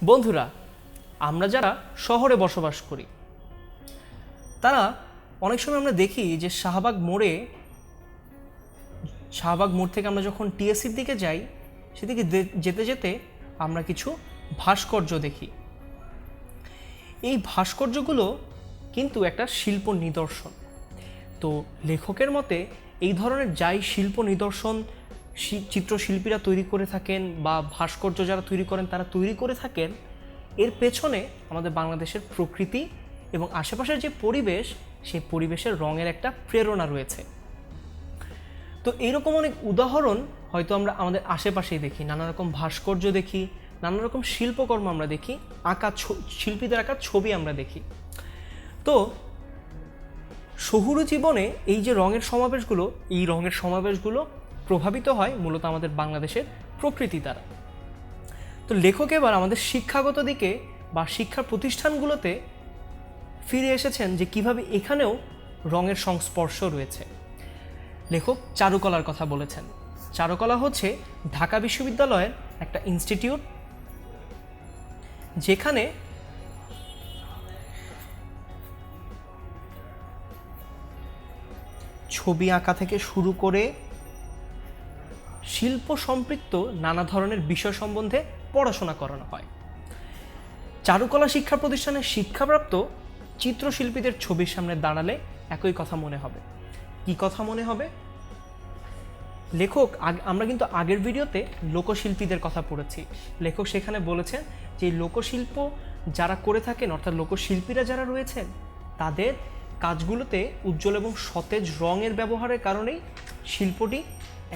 বন্ধুরা, আমরা যারা শহরে বসবাস করি তারা অনেক সময় আমরা দেখি যে শাহবাগ মোড় থেকে আমরা যখন টিএসসির দিকে যাই, সেদিকে যেতে যেতে আমরা কিছু ভাস্কর্য দেখি। এই ভাস্কর্যগুলো কিন্তু একটা শিল্প নিদর্শন। তো লেখকের মতে এই ধরনের যাই শিল্প নিদর্শন চিত্রশিল্পীরা তৈরি করে থাকেন বা ভাস্কর্য যারা তৈরি করেন তারা তৈরি করে থাকেন, এর পেছনে আমাদের বাংলাদেশের প্রকৃতি এবং আশেপাশের যে পরিবেশ, সেই পরিবেশের রঙের একটা প্রেরণা রয়েছে। তো এইরকম অনেক উদাহরণ হয়তো আমরা আমাদের আশেপাশেই দেখি। নানা রকম ভাস্কর্য দেখি, নানা রকম শিল্পকর্ম আমরা দেখি, শিল্পীদের আঁকা ছবি আমরা দেখি। তো শহুরে জীবনে এই যে রঙের সমাবেশগুলো প্রভাবিত হয় মূলত আমাদের বাংলাদেশের প্রকৃতি দ্বারা। তো লেখক এবার আমাদের শিক্ষাগত দিকে বা শিক্ষার প্রতিষ্ঠানগুলোতে ফিরে এসেছেন যে কিভাবে এখানেও রঙের সংস্পর্শ রয়েছে। লেখক চারুকলার কথা বলেছেন। চারুকলা হচ্ছে ঢাকা বিশ্ববিদ্যালয়ের একটা ইনস্টিটিউট, যেখানে ছবি আঁকা থেকে শুরু করে শিল্প সম্পৃক্ত নানা ধরনের বিষয় সম্বন্ধে পড়াশোনা করানো হয়। চারুকলা শিক্ষা প্রতিষ্ঠানের শিক্ষাপ্রাপ্ত চিত্রশিল্পীদের ছবির সামনে দাঁড়ালে একই কথা মনে হবে। কি কথা মনে হবে? আমরা কিন্তু আগের ভিডিওতে লোকশিল্পীদের কথা পড়েছি। লেখক সেখানে বলেছেন যে লোকশিল্প যারা করে থাকেন, অর্থাৎ লোকশিল্পীরা যারা রয়েছেন, তাদের কাজগুলোতে উজ্জ্বল এবং সতেজ রঙের ব্যবহারের কারণেই শিল্পটি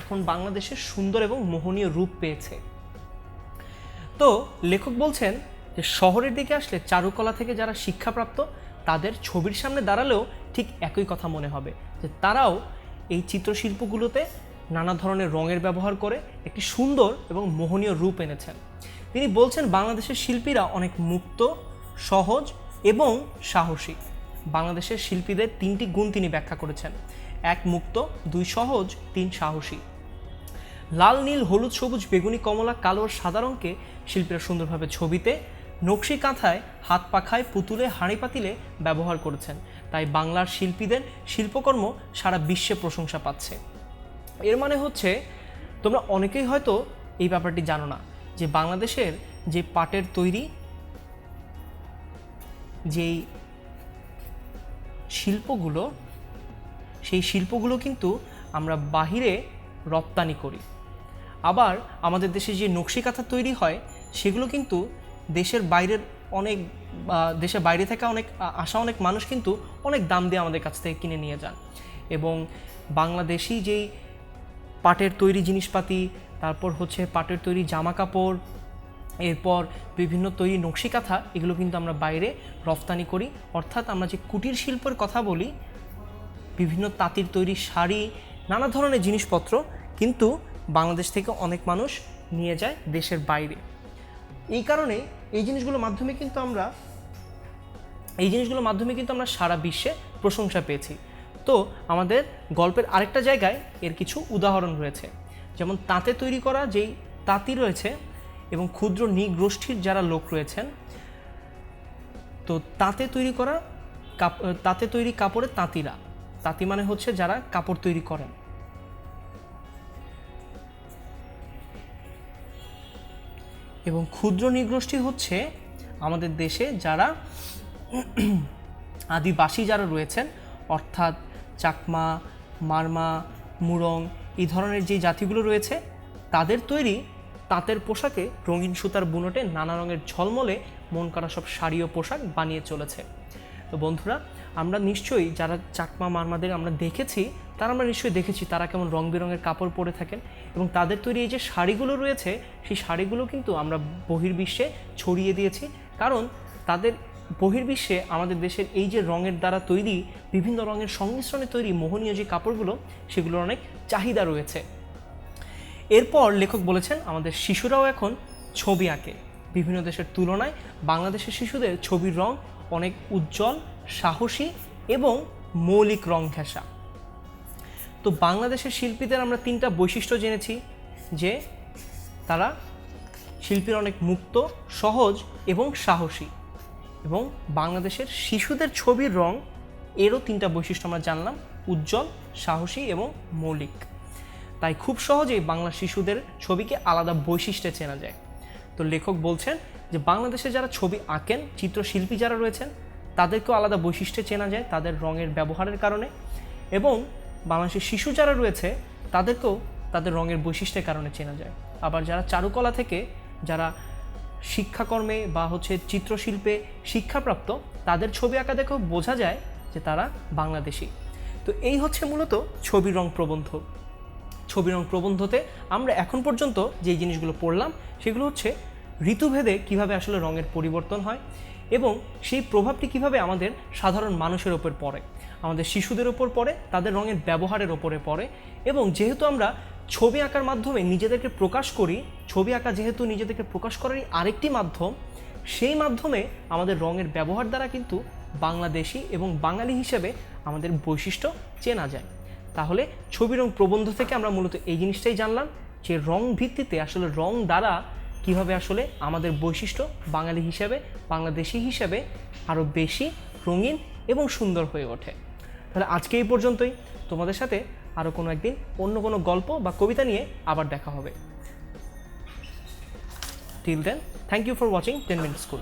এখন বাংলাদেশের সুন্দর এবং মোহনীয় রূপ পেয়েছে। তো লেখক বলছেন যে শহরের দিকে আসলে চারুকলা থেকে যারা শিক্ষাপ্রাপ্ত, তাদের ছবির সামনে দাঁড়ালেও ঠিক একই কথা মনে হবে যে তারাও এই চিত্রশিল্পগুলোতে নানা ধরনের রঙের ব্যবহার করে একটি সুন্দর এবং মোহনীয় রূপ এনেছেন। তিনি বলছেন বাংলাদেশের শিল্পীরা অনেক মুক্ত, সহজ এবং সাহসী। বাংলাদেশের শিল্পীদের তিনটি গুণ তিনি ব্যাখ্যা করেছেন: 1 মুক্ত, 2 সহজ, 3 সাহসী। লাল, নীল, হলুদ, সবুজ, বেগুনি, কমলা, কালো আর সাদা রঙকে শিল্পীরা সুন্দরভাবে ছবিতে, নকশি কাঁথায়, হাত পাখায়, পুতুলে, হাঁড়ি পাতিলে ব্যবহার করেছেন। তাই বাংলার শিল্পীদের শিল্পকর্ম সারা বিশ্বে প্রশংসা পাচ্ছে। এর মানে হচ্ছে, তোমরা অনেকেই হয়তো এই ব্যাপারটি জানো না যে বাংলাদেশের যে পাটের তৈরি যেই শিল্পগুলো, সেই শিল্পগুলো কিন্তু আমরা বাহিরে রপ্তানি করি। আবার আমাদের দেশে যে নকশি কাঁথা তৈরি হয়, সেগুলো কিন্তু দেশের বাইরে থেকে অনেক মানুষ কিন্তু অনেক দাম দিয়ে আমাদের কাছ থেকে কিনে নিয়ে যান। এবং বাংলাদেশি যেই পাটের তৈরি জিনিসপাতি, তারপর হচ্ছে পাটের তৈরি জামা কাপড়, এরপর বিভিন্ন তৈরি নকশি কাঁথা, এগুলো কিন্তু আমরা বাইরে রপ্তানি করি। অর্থাৎ আমরা যে কুটির শিল্পের কথা বলি, বিভিন্ন তাঁতির তৈরি শাড়ি, নানা ধরনের জিনিসপত্র কিন্তু বাংলাদেশ থেকে অনেক মানুষ নিয়ে যায় দেশের বাইরে। এই কারণে এই জিনিসগুলোর মাধ্যমে কিন্তু আমরা সারা বিশ্বে প্রশংসা পেয়েছি। তো আমাদের গল্পের আরেকটা জায়গায় এর কিছু উদাহরণ রয়েছে, যেমন তাঁতে তৈরি করা যেই তাঁতি রয়েছে এবং ক্ষুদ্র নৃগোষ্ঠীর যারা লোক রয়েছেন, তো তাঁতে তৈরি কাপড়ে তাঁতিরা, তাঁতি মানে হচ্ছে যারা কাপড় তৈরি করেন। এবং ক্ষুদ্র নৃগোষ্ঠী হচ্ছে আমাদের দেশে যারা আদিবাসী যারা রয়েছেন, অর্থাৎ চাকমা, মারমা, মুরং, এই ধরনের যে জাতিগুলো রয়েছে, তাদের তৈরি তাঁতের পোশাকে রঙিন সুতার বুনটে নানা রঙের ঝলমলে মন করা সব শাড়ি ও পোশাক বানিয়ে চলেছে। তো বন্ধুরা, আমরা নিশ্চয়ই যারা চাকমা মারমাদের আমরা দেখেছি, আমরা নিশ্চয়ই দেখেছি তারা কেমন রং বেরঙের কাপড় পরে থাকেন। এবং তাদের তৈরি এই যে শাড়িগুলো রয়েছে, সেই শাড়িগুলো কিন্তু আমরা বহির্বিশ্বে ছড়িয়ে দিয়েছি, কারণ তাদের বহির্বিশ্বে আমাদের দেশের এই যে রঙের দ্বারা তৈরি, বিভিন্ন রঙের সংমিশ্রণে তৈরি মোহনীয় যে কাপড়গুলো, সেগুলোর অনেক চাহিদা রয়েছে। এরপর লেখক বলেছেন আমাদের শিশুরাও এখন ছবি আঁকে। বিভিন্ন দেশের তুলনায় বাংলাদেশের শিশুদের ছবির রং অনেক উজ্জ্বল, সাহসী এবং মৌলিক রং ঘেঁষা। তো বাংলাদেশের শিল্পীদের আমরা 3টা বৈশিষ্ট্য জেনেছি, যে তারা শিল্পীরা অনেক মুক্ত, সহজ এবং সাহসী। এবং বাংলাদেশের শিশুদের ছবির রং এরও 3টা বৈশিষ্ট্য আমরা জানলাম: উজ্জ্বল, সাহসী এবং মৌলিক। তাই খুব সহজেই বাংলা শিশুদের ছবিকে আলাদা বৈশিষ্ট্যে চেনা যায়। তো লেখক বলছেন যে বাংলাদেশে যারা ছবি আঁকেন, চিত্রশিল্পী যারা রয়েছেন, তাদেরকেও আলাদা বৈশিষ্ট্যে চেনা যায় তাদের রঙের ব্যবহারের কারণে, এবং বাংলাদেশের শিশু যারা রয়েছে তাদেরকেও তাদের রঙের বৈশিষ্ট্যের কারণে চেনা যায়। আবার যারা চারুকলা থেকে যারা শিক্ষাকর্মে বা চিত্রশিল্পে শিক্ষাপ্রাপ্ত, তাদের ছবি আঁকা দেখেও বোঝা যায় যে তারা বাংলাদেশি। তো এই হচ্ছে মূলত ছবির রং প্রবন্ধ। ছবির রং প্রবন্ধতে আমরা এখন পর্যন্ত যেই জিনিসগুলো পড়লাম সেগুলো হচ্ছে ঋতুভেদে কিভাবে আসলে রঙের পরিবর্তন হয় এবং সেই প্রভাবটি কিভাবে আমাদের সাধারণ মানুষের ওপর পড়ে, আমাদের শিশুদের ওপর পড়ে, তাদের রঙের ব্যবহারের ওপরে পড়ে। এবং যেহেতু আমরা ছবি আঁকার মাধ্যমে নিজেদেরকে প্রকাশ করি, ছবি আঁকা যেহেতু নিজেদেরকে প্রকাশ করারই আরেকটি মাধ্যম, সেই মাধ্যমে আমাদের রঙের ব্যবহার দ্বারা কিন্তু বাংলাদেশি এবং বাঙালি হিসেবে আমাদের বৈশিষ্ট্য চেনা যায়। তাহলে ছবি রং প্রবন্ধ থেকে আমরা মূলত এই জিনিসটাই জানলাম যে রং ভিত্তিতে আসলে রং দ্বারা কিভাবে আসলে আমাদের বৈশিষ্ট্য বাঙালি হিসেবে, বাংলাদেশি হিসেবে আরও বেশি রঙিন এবং সুন্দর হয়ে ওঠে। তাহলে আজকে এই পর্যন্তই। তোমাদের সাথে আরও কোনো একদিন অন্য কোনো গল্প বা কবিতা নিয়ে আবার দেখা হবে। Till then, thank you for watching 10 Minute school.